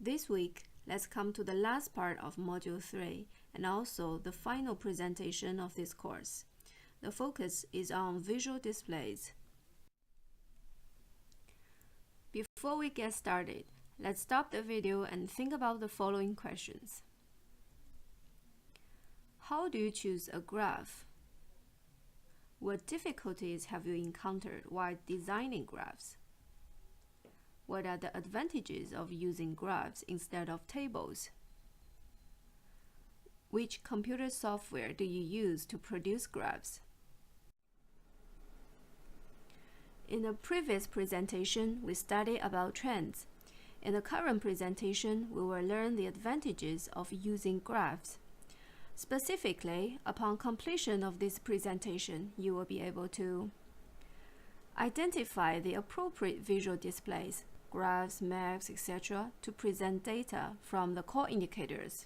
This week, let's come to the last part of Module 3 and also the final presentation of this course. The focus is on visual displays. Before we get started, let's stop the video and think about the following questions. How do you choose a graph? What difficulties have you encountered while designing graphs? What are the advantages of using graphs instead of tables? Which computer software do you use to produce graphs? In a previous presentation, we studied about trends. In the current presentation, we will learn the advantages of using graphs. Specifically, upon completion of this presentation, you will be able to identify the appropriate visual displays, graphs, maps, etc., to present data from the core indicators,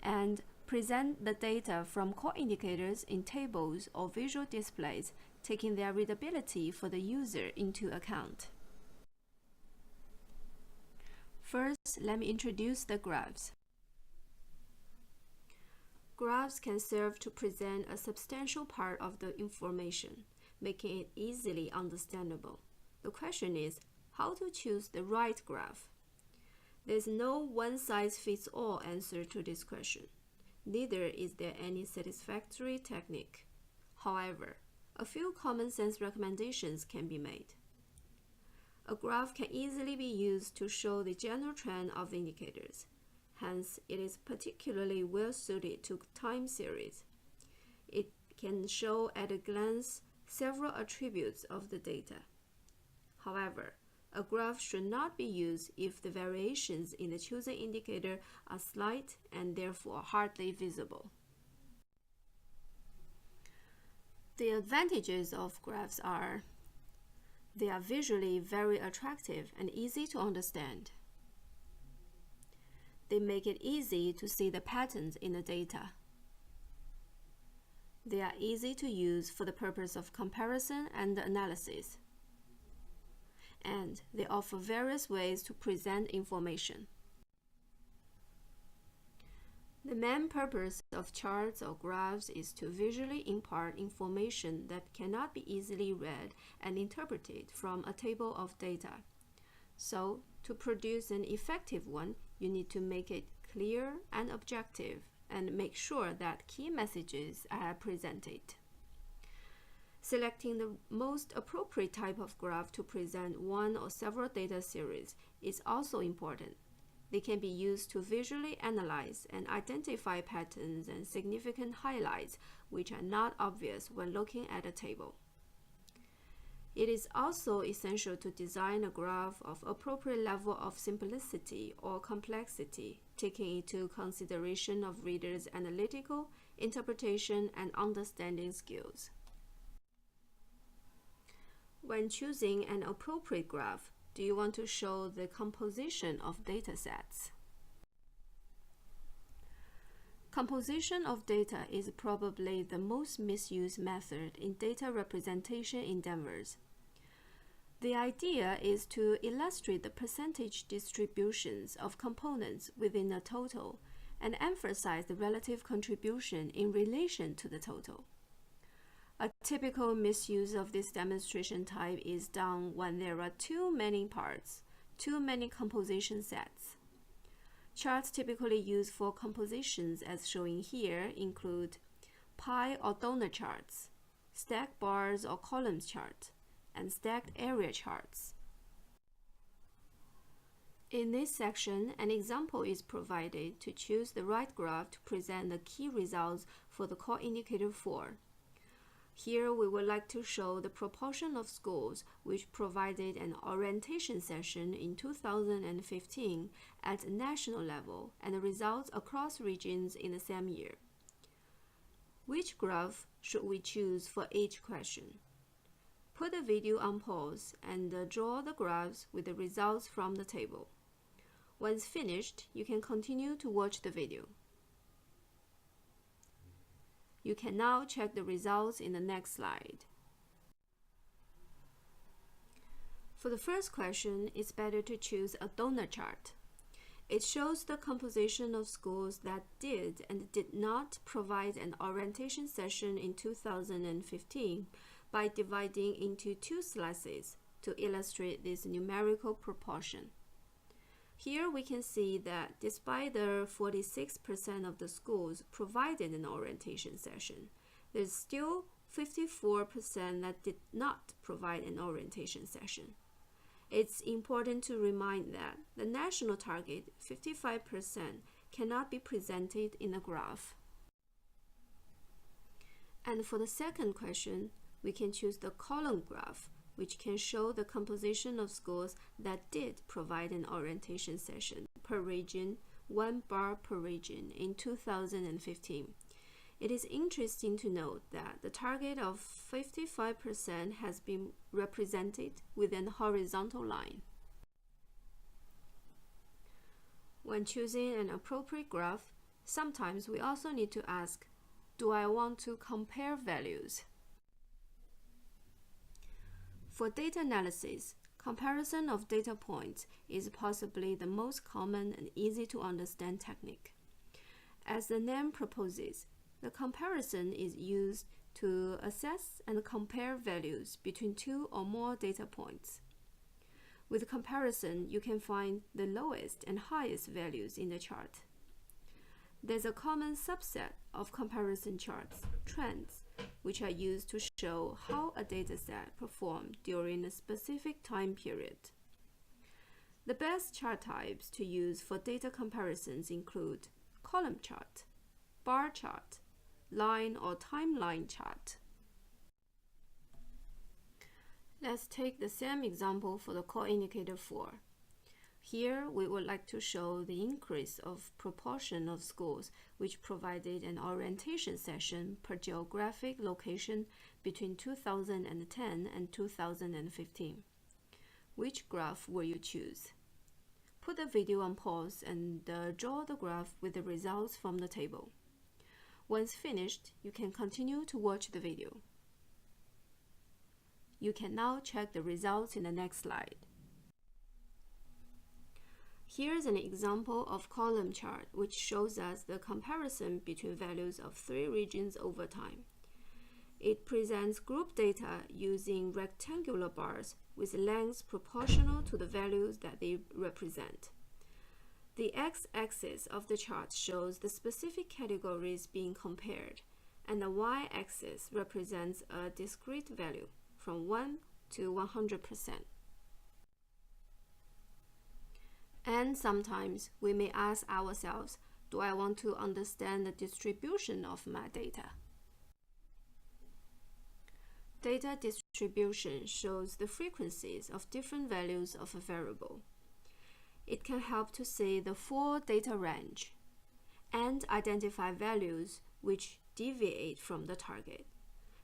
and present the data from core indicators in tables or visual displays, taking their readability for the user into account. First, let me introduce the graphs. Graphs can serve to present a substantial part of the information, making it easily understandable. The question is, how to choose the right graph? There's no one-size-fits-all answer to this question. Neither is there any satisfactory technique. However, a few common sense recommendations can be made. A graph can easily be used to show the general trend of indicators. Hence, it is particularly well suited to time series. It can show at a glance several attributes of the data. However, a graph should not be used if the variations in the chosen indicator are slight and therefore hardly visible. The advantages of graphs are: they are visually very attractive and easy to understand. They make it easy to see the patterns in the data. They are easy to use for the purpose of comparison and analysis. And they offer various ways to present information. The main purpose of charts or graphs is to visually impart information that cannot be easily read and interpreted from a table of data. So, to produce an effective one, you need to make it clear and objective and make sure that key messages are presented. Selecting the most appropriate type of graph to present one or several data series is also important. They can be used to visually analyze and identify patterns and significant highlights which are not obvious when looking at a table. It is also essential to design a graph of appropriate level of simplicity or complexity, taking into consideration of readers' analytical, interpretation, and understanding skills. When choosing an appropriate graph, do you want to show the composition of data sets? Composition of data is probably the most misused method in data representation endeavors. The idea is to illustrate the percentage distributions of components within a total and emphasize the relative contribution in relation to the total. A typical misuse of this demonstration type is done when there are too many parts, too many composition sets. Charts typically used for compositions as shown here include pie or donut charts, stacked bars or columns chart, and stacked area charts. In this section, an example is provided to choose the right graph to present the key results for the core indicator 4. Here, we would like to show the proportion of schools which provided an orientation session in 2015 at national level and the results across regions in the same year. Which graph should we choose for each question? Put the video on pause and draw the graphs with the results from the table. Once finished, you can continue to watch the video. You can now check the results in the next slide. For the first question, it's better to choose a donut chart. It shows the composition of schools that did and did not provide an orientation session in 2015 by dividing into two slices to illustrate this numerical proportion. Here we can see that despite the 46% of the schools provided an orientation session, there's still 54% that did not provide an orientation session. It's important to remind that the national target, 55%, cannot be presented in a graph. And for the second question, we can choose the column graph, which can show the composition of schools that did provide an orientation session per region, 1 bar per region in 2015. It is interesting to note that the target of 55% has been represented with an horizontal line. When choosing an appropriate graph, sometimes we also need to ask, do I want to compare values? For data analysis, comparison of data points is possibly the most common and easy to understand technique. As the name proposes, the comparison is used to assess and compare values between two or more data points. With comparison, you can find the lowest and highest values in the chart. There's a common subset of comparison charts, trends, which are used to show how a dataset performed during a specific time period. The best chart types to use for data comparisons include column chart, bar chart, line or timeline chart. Let's take the same example for the core indicator 4. Here, we would like to show the increase of proportion of schools which provided an orientation session per geographic location between 2010 and 2015. Which graph will you choose? Put the video on pause and draw the graph with the results from the table. Once finished, you can continue to watch the video. You can now check the results in the next slide. Here's an example of column chart which shows us the comparison between values of 3 regions over time. It presents group data using rectangular bars with lengths proportional to the values that they represent. The x-axis of the chart shows the specific categories being compared, and the y-axis represents a discrete value from 1 to 100%. And sometimes we may ask ourselves, do I want to understand the distribution of my data? Data distribution shows the frequencies of different values of a variable. It can help to see the full data range and identify values which deviate from the target.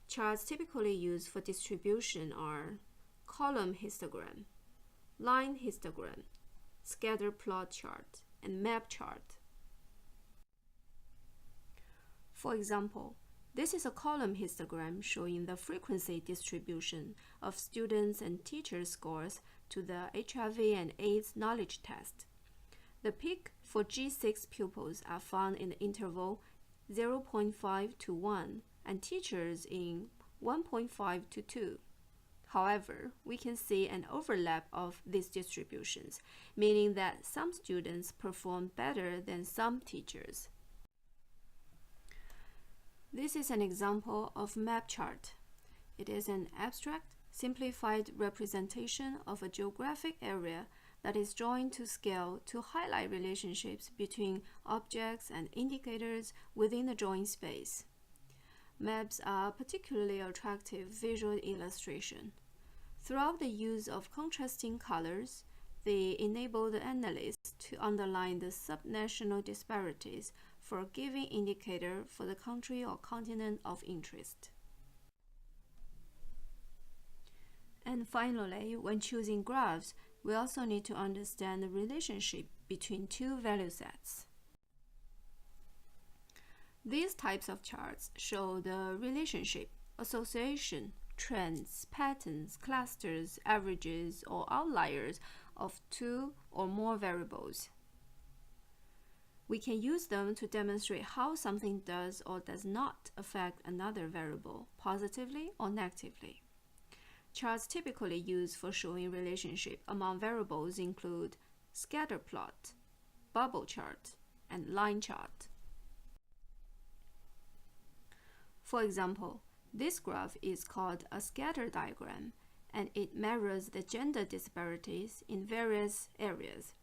Charts typically used for distribution are column histogram, line histogram, scatter plot chart, and map chart. For example, this is a column histogram showing the frequency distribution of students and teachers' scores to the HIV and AIDS knowledge test. The peak for G6 pupils are found in the interval 0.5 to 1 and teachers in 1.5 to 2. However, we can see an overlap of these distributions, meaning that some students perform better than some teachers. This is an example of map chart. It is an abstract, simplified representation of a geographic area that is drawn to scale to highlight relationships between objects and indicators within the drawing space. Maps are particularly attractive visual illustration. Throughout the use of contrasting colors, they enable the analyst to underline the subnational disparities for a given indicator for the country or continent of interest. And finally, when choosing graphs, we also need to understand the relationship between two value sets. These types of charts show the relationship, association, trends, patterns, clusters, averages, or outliers of two or more variables. We can use them to demonstrate how something does or does not affect another variable, positively or negatively. Charts typically used for showing relationship among variables include scatter plot, bubble chart, and line chart. For example, this graph is called a scatter diagram, and it mirrors the gender disparities in various areas.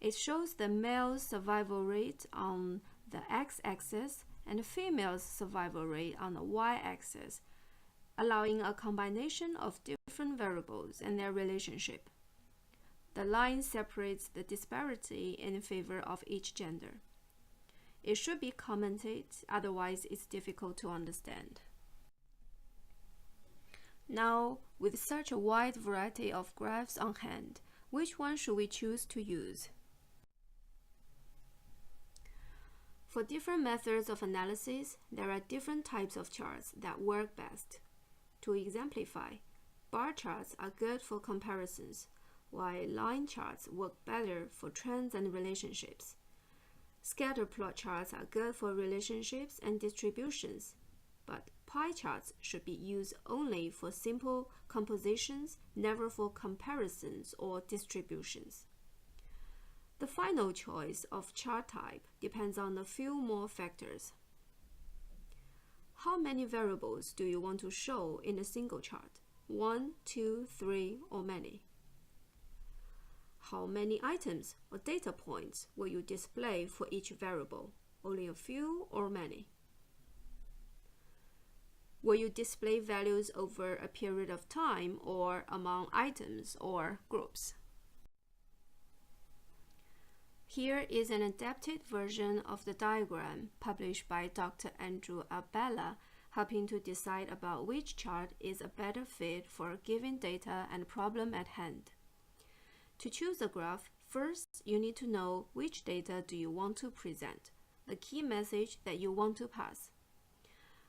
It shows the male's survival rate on the x-axis and the female's survival rate on the y-axis, allowing a combination of different variables and their relationship. The line separates the disparity in favor of each gender. It should be commented, otherwise it's difficult to understand. Now, with such a wide variety of graphs on hand, which one should we choose to use? For different methods of analysis, there are different types of charts that work best. To exemplify, bar charts are good for comparisons, while line charts work better for trends and relationships. Scatter plot charts are good for relationships and distributions, but pie charts should be used only for simple compositions, never for comparisons or distributions. The final choice of chart type depends on a few more factors. How many variables do you want to show in a single chart? 1, 2, 3, or many? How many items or data points will you display for each variable? Only a few or many? Will you display values over a period of time or among items or groups? Here is an adapted version of the diagram published by Dr. Andrew Abella, helping to decide about which chart is a better fit for a given data and problem at hand. To choose a graph, first you need to know which data do you want to present, the key message that you want to pass.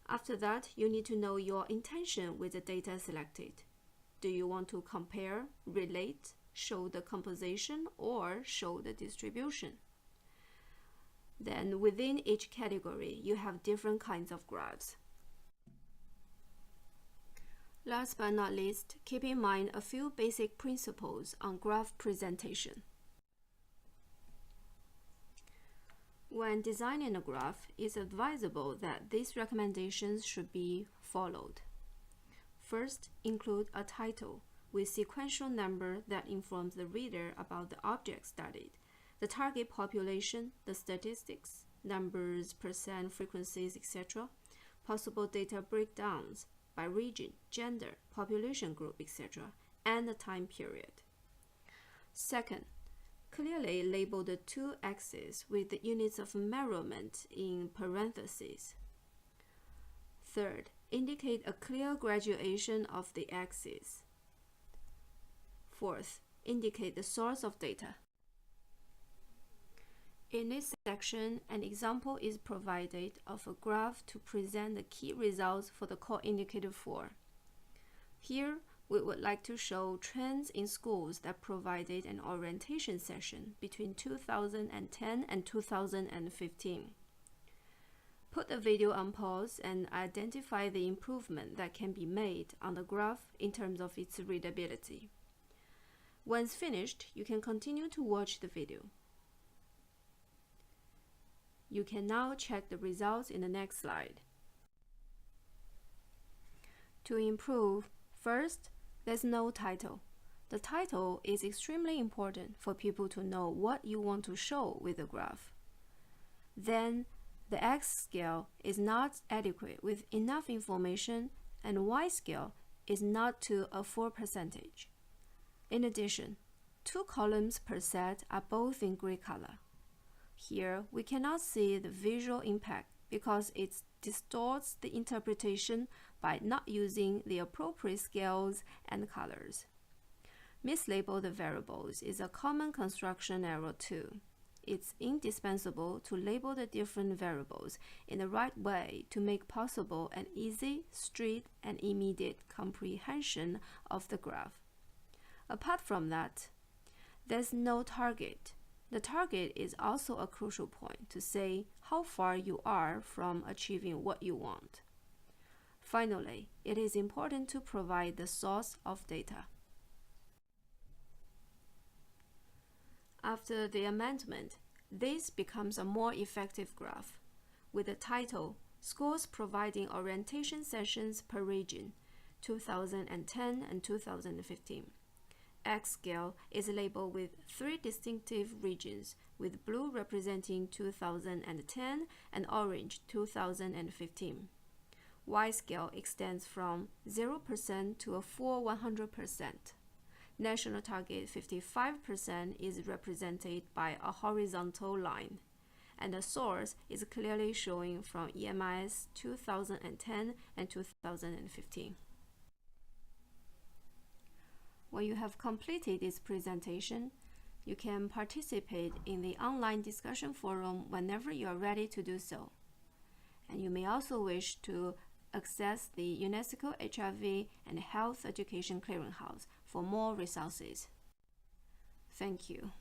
After that, you need to know your intention with the data selected. Do you want to compare, relate, show the composition, or show the distribution? Then within each category, you have different kinds of graphs. Last but not least, keep in mind a few basic principles on graph presentation. When designing a graph, it's advisable that these recommendations should be followed. First, include a title with sequential number that informs the reader about the object studied, the target population, the statistics, numbers, percent, frequencies, etc., possible data breakdowns by region, gender, population group, etc., and the time period. Second, clearly label the two axes with the units of measurement in parentheses. Third, indicate a clear graduation of the axes. Fourth, indicate the source of data. In this section, an example is provided of a graph to present the key results for the core indicator 4. Here, we would like to show trends in schools that provided an orientation session between 2010 and 2015. Put the video on pause and identify the improvement that can be made on the graph in terms of its readability. Once finished, you can continue to watch the video. You can now check the results in the next slide. To improve, first, there's no title. The title is extremely important for people to know what you want to show with the graph. Then, the X scale is not adequate with enough information, and Y scale is not to a full percentage. In addition, 2 columns per set are both in gray color. Here, we cannot see the visual impact because it distorts the interpretation by not using the appropriate scales and colors. Mislabel the variables is a common construction error too. It's indispensable to label the different variables in the right way to make possible an easy, straight, and immediate comprehension of the graph. Apart from that, there's no target. The target is also a crucial point to say how far you are from achieving what you want. Finally, it is important to provide the source of data. After the amendment, this becomes a more effective graph, with the title Schools Providing Orientation Sessions per Region, 2010 and 2015. X scale is labeled with 3 distinctive regions, with blue representing 2010 and orange 2015. Y scale extends from 0% to a full 100%. National target 55% is represented by a horizontal line, and the source is clearly showing from EMIS 2010 and 2015. When you have completed this presentation, you can participate in the online discussion forum whenever you are ready to do so. And you may also wish to access the UNESCO HIV and Health Education Clearinghouse for more resources. Thank you.